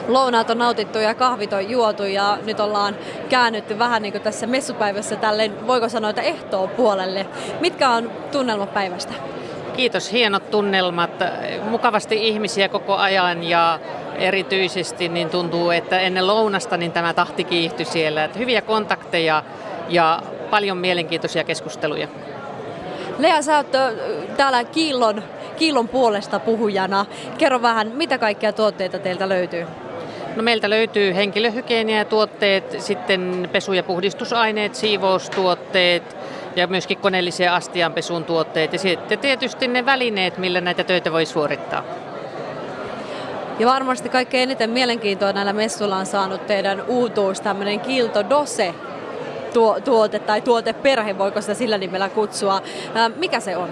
lounaat on nautittu ja kahvit on juotu ja nyt ollaan käännytty vähän niin kuin tässä messupäivässä tälleen, voiko sanoa, että ehtoon puolelle. Mitkä on tunnelmat päivästä? Kiitos, hienot tunnelmat, mukavasti ihmisiä koko ajan ja erityisesti niin tuntuu, että ennen lounasta niin tämä tahti kiihtyi siellä. Että hyviä kontakteja ja paljon mielenkiintoisia keskusteluja. Lea, sä oot täällä Kiillon puolesta puhujana. Kerro vähän, mitä kaikkia tuotteita teiltä löytyy? No, meiltä löytyy henkilöhygieniatuotteet, sitten pesu- ja puhdistusaineet, siivoustuotteet ja myöskin koneellisia astianpesun tuotteet ja sitten tietysti ne välineet, millä näitä töitä voi suorittaa. Ja varmasti kaikkein eniten mielenkiintoa näillä messuilla on saanut teidän uutuus, tämmöinen Kilto Dose tuote tai tuoteperhe, voiko sitä sillä nimellä kutsua. Mikä se on?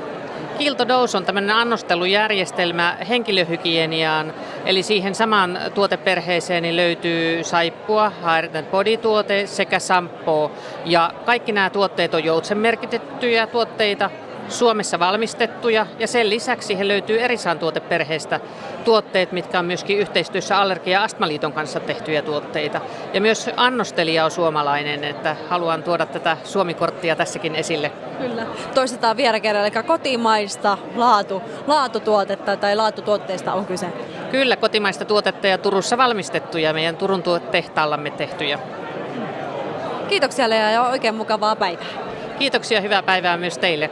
Kilto Dose on tämmöinen annostelujärjestelmä henkilöhygieniaan, eli siihen samaan tuoteperheeseen niin löytyy saippua, Hair & Body-tuote sekä shampoo. Ja kaikki nämä tuotteet on joutsenmerkitettyjä tuotteita, Suomessa valmistettuja ja sen lisäksi siihen löytyy Erisan tuoteperheestä tuotteet, mitkä on myöskin yhteistyössä Allergia- ja Astmaliiton kanssa tehtyjä tuotteita. Ja myös annostelija on suomalainen, että haluan tuoda tätä Suomi-korttia tässäkin esille. Kyllä. Toistetaan vielä kerran, eli kotimaista laatutuotetta tai laatutuotteista on kyse. Kyllä, kotimaista tuotetta ja Turussa valmistettuja, meidän Turun tehtaallamme tehtyjä. Kiitoksia Lea ja oikein mukavaa päivää. Kiitoksia, hyvää päivää myös teille.